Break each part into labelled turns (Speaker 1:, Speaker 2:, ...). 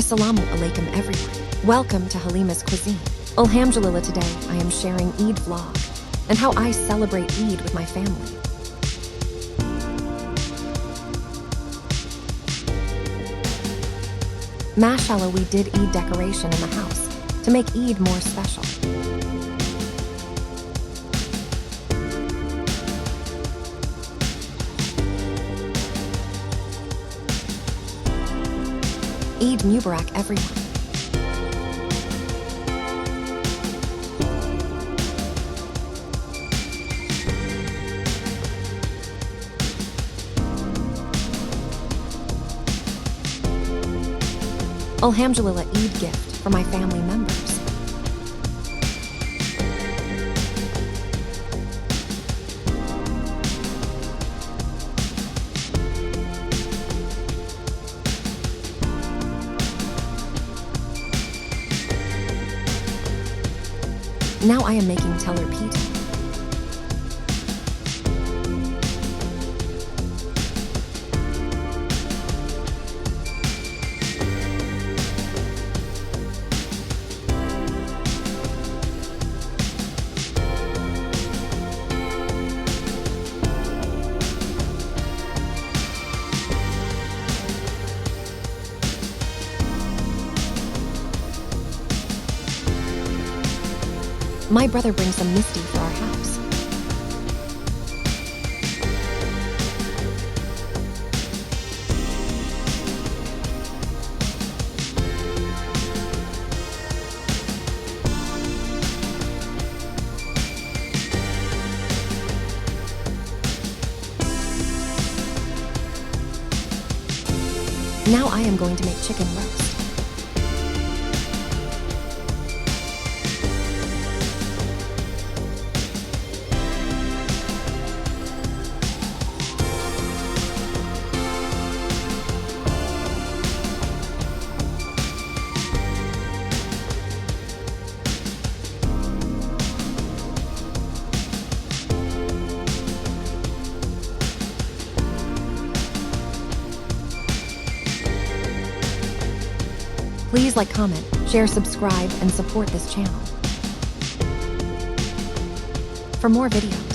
Speaker 1: Assalamu Alaikum everyone. Welcome to Halima's Cuisine. Alhamdulillah, today I am sharing Eid vlog and how I celebrate Eid with my family. Mashallah, we did Eid decoration in the house to make Eid more special. Eid Mubarak everyone. Alhamdulillah, Eid gift for my family members. Now I am making teller pita. My brother brings some misti for our house. Now I am going to make chicken roast. Please like, comment, share, subscribe, and support this channel for more videos.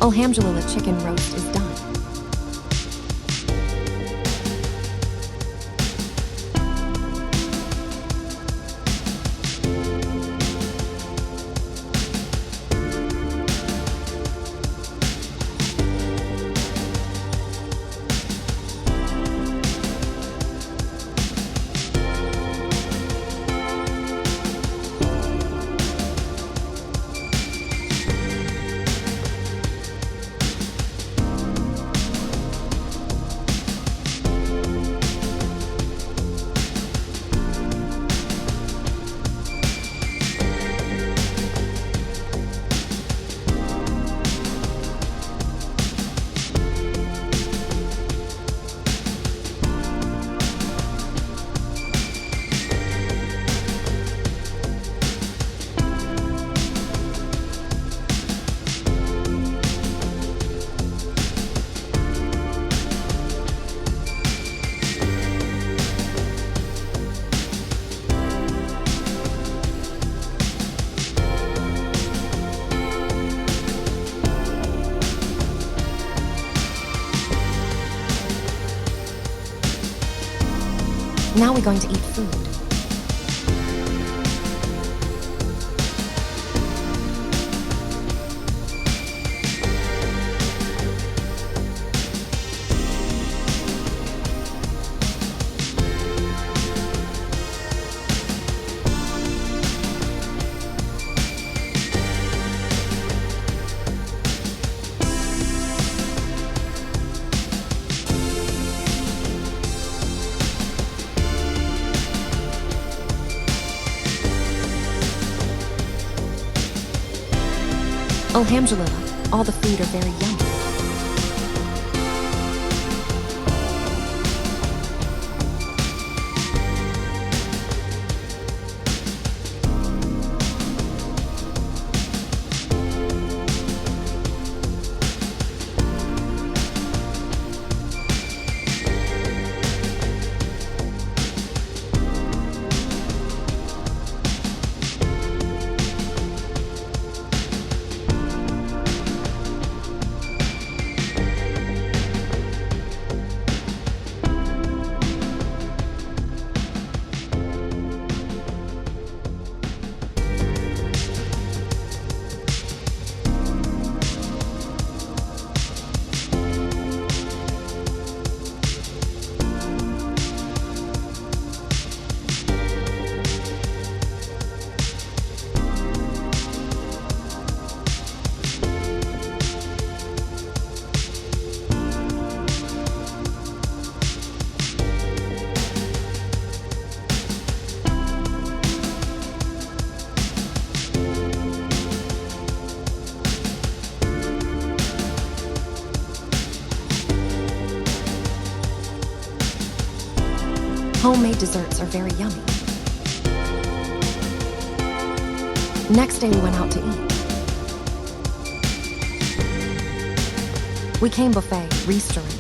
Speaker 1: Alhamdulillah, chicken roast is done. Now we're going to eat food. Alhamdulillah, all the food are very yummy. Homemade desserts are very yummy. Next day we went out to eat. We came buffet, restaurant.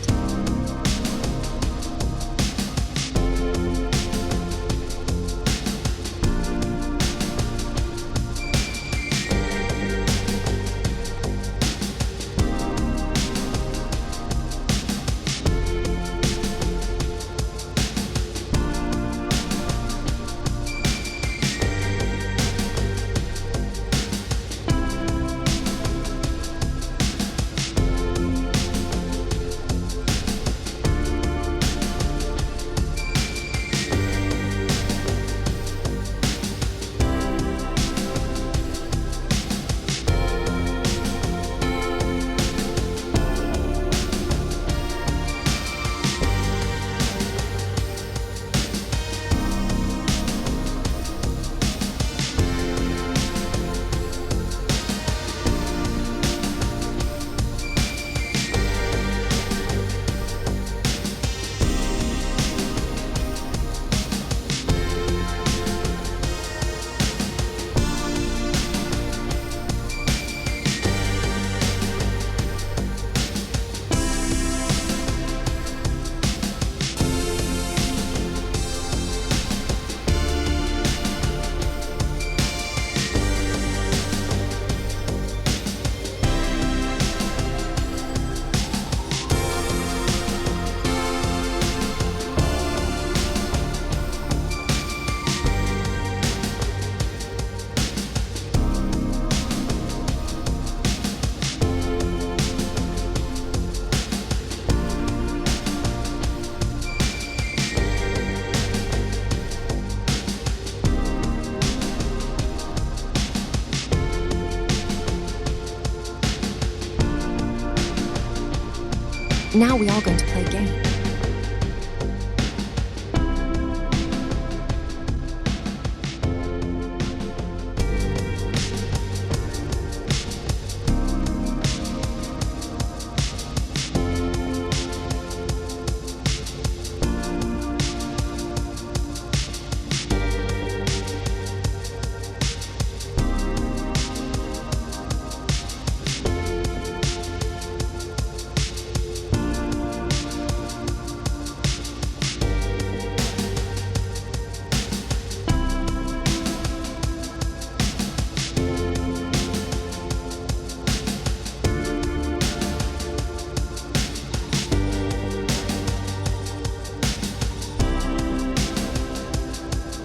Speaker 1: Now we all going to play a game.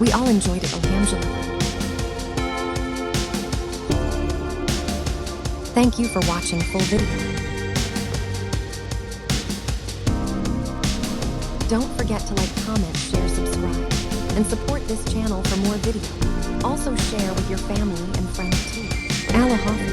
Speaker 1: We all enjoyed it, alhamdulillah. Thank you for watching full video. Don't forget to like, comment, share, subscribe, and support this channel for more video. Also share with your family and friends too. Allah Hafiz.